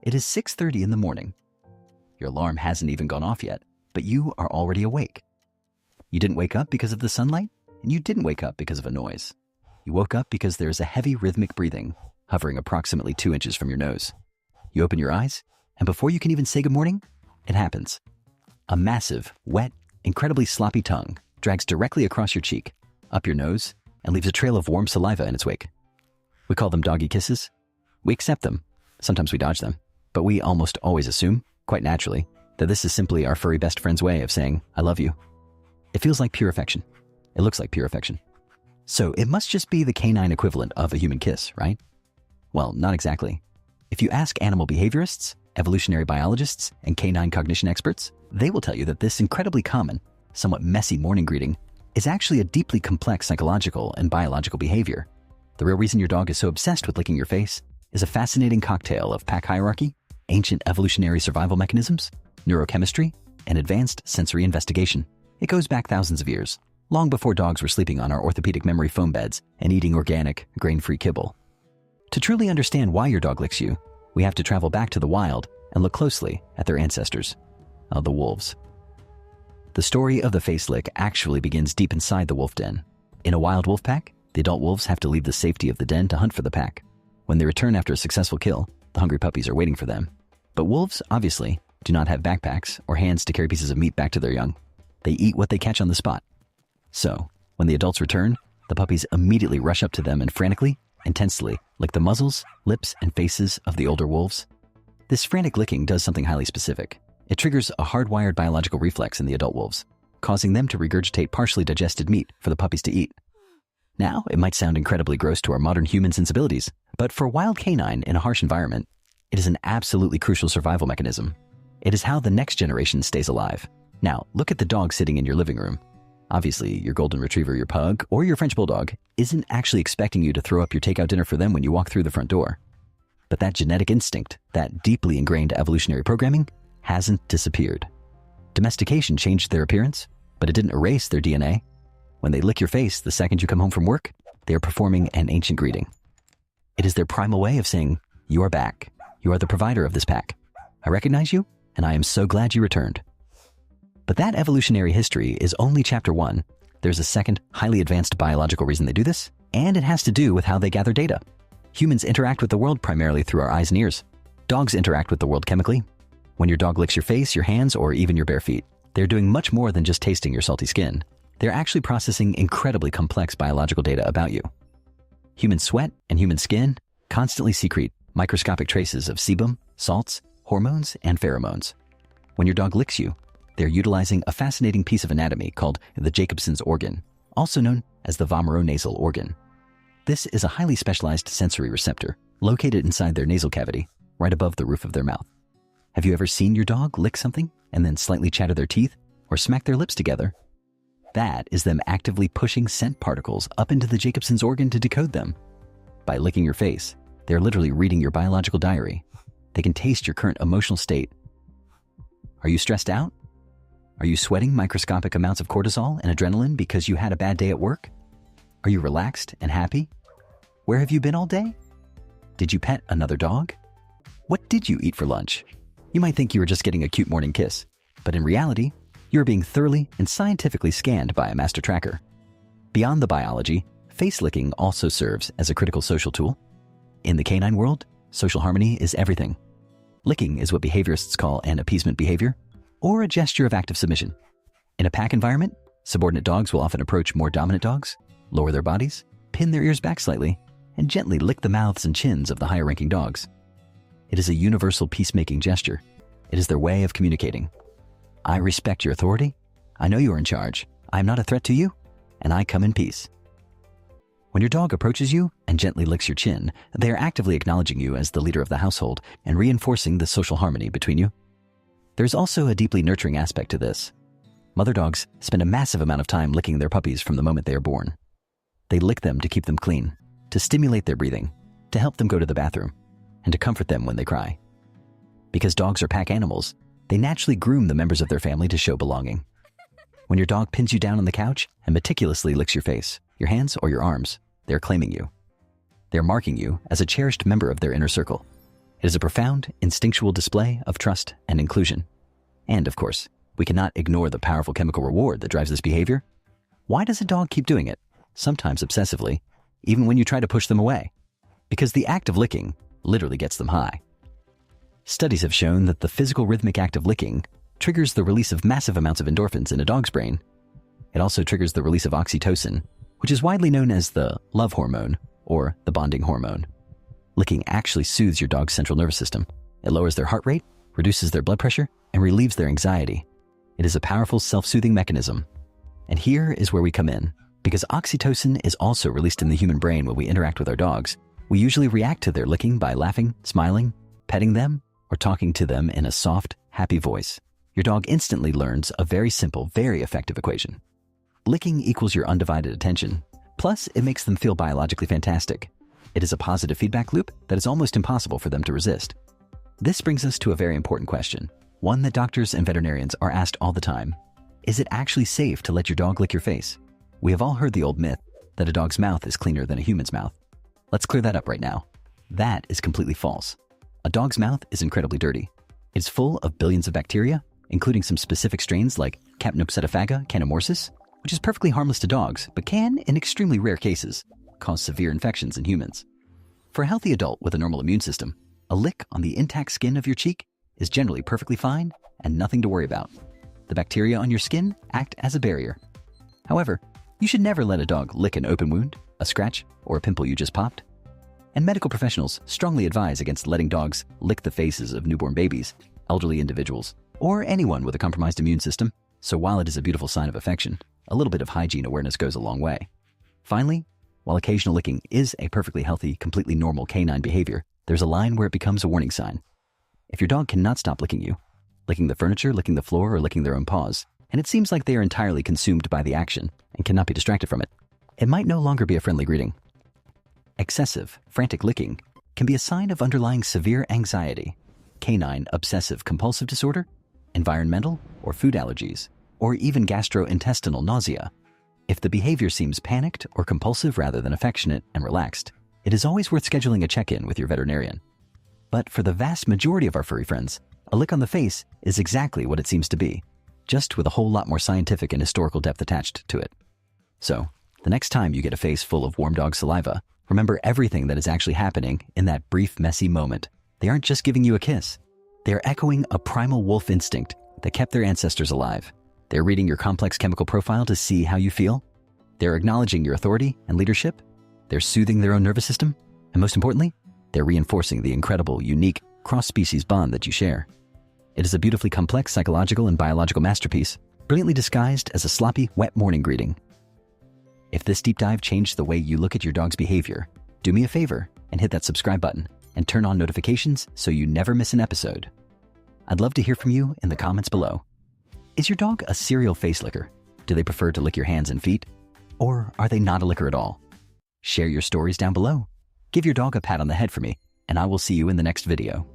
It is 6:30 in the morning. Your alarm hasn't even gone off yet, but you are already awake. You didn't wake up because of the sunlight, and you didn't wake up because of a noise. You woke up because there is a heavy rhythmic breathing hovering approximately 2 inches from your nose. You open your eyes, and before you can even say good morning, it happens. A massive, wet, incredibly sloppy tongue drags directly across your cheek, up your nose, and leaves a trail of warm saliva in its wake. We call them doggy kisses. We accept them. Sometimes we dodge them. But we almost always assume, quite naturally, that this is simply our furry best friend's way of saying, I love you. It feels like pure affection. It looks like pure affection. So it must just be the canine equivalent of a human kiss, right? Well, not exactly. If you ask animal behaviorists, evolutionary biologists, and canine cognition experts, they will tell you that this incredibly common, somewhat messy morning greeting is actually a deeply complex psychological and biological behavior. The real reason your dog is so obsessed with licking your face is a fascinating cocktail of pack hierarchy, ancient evolutionary survival mechanisms, neurochemistry, and advanced sensory investigation. It goes back thousands of years, long before dogs were sleeping on our orthopedic memory foam beds and eating organic, grain-free kibble. To truly understand why your dog licks you, we have to travel back to the wild and look closely at their ancestors, the wolves. The story of the face lick actually begins deep inside the wolf den. In a wild wolf pack, the adult wolves have to leave the safety of the den to hunt for the pack. When they return after a successful kill, the hungry puppies are waiting for them. But wolves, obviously, do not have backpacks or hands to carry pieces of meat back to their young. They eat what they catch on the spot. So, when the adults return, the puppies immediately rush up to them and frantically, intensely lick the muzzles, lips, and faces of the older wolves. This frantic licking does something highly specific. It triggers a hardwired biological reflex in the adult wolves, causing them to regurgitate partially digested meat for the puppies to eat. Now, it might sound incredibly gross to our modern human sensibilities, but for a wild canine in a harsh environment, it is an absolutely crucial survival mechanism. It is how the next generation stays alive. Now, look at the dog sitting in your living room. Obviously, your golden retriever, your pug, or your French bulldog isn't actually expecting you to throw up your takeout dinner for them when you walk through the front door. But that genetic instinct, that deeply ingrained evolutionary programming, hasn't disappeared. Domestication changed their appearance, but it didn't erase their DNA. When they lick your face the second you come home from work, they are performing an ancient greeting. It is their primal way of saying, you are back. You are the provider of this pack. I recognize you, and I am so glad you returned. But that evolutionary history is only chapter 1. There's a second, highly advanced biological reason they do this, and it has to do with how they gather data. Humans interact with the world primarily through our eyes and ears. Dogs interact with the world chemically. When your dog licks your face, your hands, or even your bare feet, they're doing much more than just tasting your salty skin. They're actually processing incredibly complex biological data about you. Human sweat and human skin constantly secrete microscopic traces of sebum, salts, hormones, and pheromones. When your dog licks you, they're utilizing a fascinating piece of anatomy called the Jacobson's organ, also known as the vomeronasal organ. This is a highly specialized sensory receptor located inside their nasal cavity, right above the roof of their mouth. Have you ever seen your dog lick something and then slightly chatter their teeth or smack their lips together? That is them actively pushing scent particles up into the Jacobson's organ to decode them. By licking your face, they're literally reading your biological diary. They can taste your current emotional state. Are you stressed out? Are you sweating microscopic amounts of cortisol and adrenaline because you had a bad day at work? Are you relaxed and happy? Where have you been all day? Did you pet another dog? What did you eat for lunch? You might think you were just getting a cute morning kiss, but in reality, you're being thoroughly and scientifically scanned by a master tracker. Beyond the biology, face licking also serves as a critical social tool. In the canine world, social harmony is everything. Licking is what behaviorists call an appeasement behavior, or a gesture of active submission. In a pack environment, subordinate dogs will often approach more dominant dogs, lower their bodies, pin their ears back slightly, and gently lick the mouths and chins of the higher-ranking dogs. It is a universal peacemaking gesture. It is their way of communicating. I respect your authority. I know you are in charge. I am not a threat to you, and I come in peace. When your dog approaches you and gently licks your chin, they are actively acknowledging you as the leader of the household and reinforcing the social harmony between you. There's also a deeply nurturing aspect to this. Mother dogs spend a massive amount of time licking their puppies from the moment they are born. They lick them to keep them clean, to stimulate their breathing, to help them go to the bathroom, and to comfort them when they cry. Because dogs are pack animals, they naturally groom the members of their family to show belonging. When your dog pins you down on the couch and meticulously licks your face, your hands, or your arms, they're claiming you. They're marking you as a cherished member of their inner circle. It is a profound, instinctual display of trust and inclusion. And, of course, we cannot ignore the powerful chemical reward that drives this behavior. Why does a dog keep doing it, sometimes obsessively, even when you try to push them away? Because the act of licking literally gets them high. Studies have shown that the physical rhythmic act of licking triggers the release of massive amounts of endorphins in a dog's brain. It also triggers the release of oxytocin, which is widely known as the love hormone or the bonding hormone. Licking actually soothes your dog's central nervous system. It lowers their heart rate, reduces their blood pressure, and relieves their anxiety. It is a powerful self-soothing mechanism. And here is where we come in. Because oxytocin is also released in the human brain when we interact with our dogs, we usually react to their licking by laughing, smiling, petting them, or talking to them in a soft, happy voice. Your dog instantly learns a very simple, very effective equation. Licking equals your undivided attention. Plus, it makes them feel biologically fantastic. It is a positive feedback loop that is almost impossible for them to resist. This brings us to a very important question, one that doctors and veterinarians are asked all the time. Is it actually safe to let your dog lick your face? We have all heard the old myth that a dog's mouth is cleaner than a human's mouth. Let's clear that up right now. That is completely false. A dog's mouth is incredibly dirty. It's full of billions of bacteria, including some specific strains like Capnoxetophaga canemorsis, which is perfectly harmless to dogs, but can, in extremely rare cases, cause severe infections in humans. For a healthy adult with a normal immune system, a lick on the intact skin of your cheek is generally perfectly fine and nothing to worry about. The bacteria on your skin act as a barrier. However, you should never let a dog lick an open wound, a scratch, or a pimple you just popped. And medical professionals strongly advise against letting dogs lick the faces of newborn babies, elderly individuals, or anyone with a compromised immune system. So while it is a beautiful sign of affection, a little bit of hygiene awareness goes a long way. Finally, while occasional licking is a perfectly healthy, completely normal canine behavior, there's a line where it becomes a warning sign. If your dog cannot stop licking you, licking the furniture, licking the floor, or licking their own paws, and it seems like they are entirely consumed by the action and cannot be distracted from it, it might no longer be a friendly greeting. Excessive, frantic licking can be a sign of underlying severe anxiety, canine obsessive-compulsive disorder, environmental or food allergies, or even gastrointestinal nausea. If the behavior seems panicked or compulsive rather than affectionate and relaxed, it is always worth scheduling a check-in with your veterinarian. But for the vast majority of our furry friends, a lick on the face is exactly what it seems to be, just with a whole lot more scientific and historical depth attached to it. So, the next time you get a face full of warm dog saliva, remember everything that is actually happening in that brief, messy moment. They aren't just giving you a kiss. They are echoing a primal wolf instinct that kept their ancestors alive. They're reading your complex chemical profile to see how you feel. They're acknowledging your authority and leadership. They're soothing their own nervous system. And most importantly, they're reinforcing the incredible, unique, cross-species bond that you share. It is a beautifully complex psychological and biological masterpiece, brilliantly disguised as a sloppy, wet morning greeting. If this deep dive changed the way you look at your dog's behavior, do me a favor and hit that subscribe button and turn on notifications so you never miss an episode. I'd love to hear from you in the comments below. Is your dog a serial face licker? Do they prefer to lick your hands and feet? Or are they not a licker at all? Share your stories down below. Give your dog a pat on the head for me, and I will see you in the next video.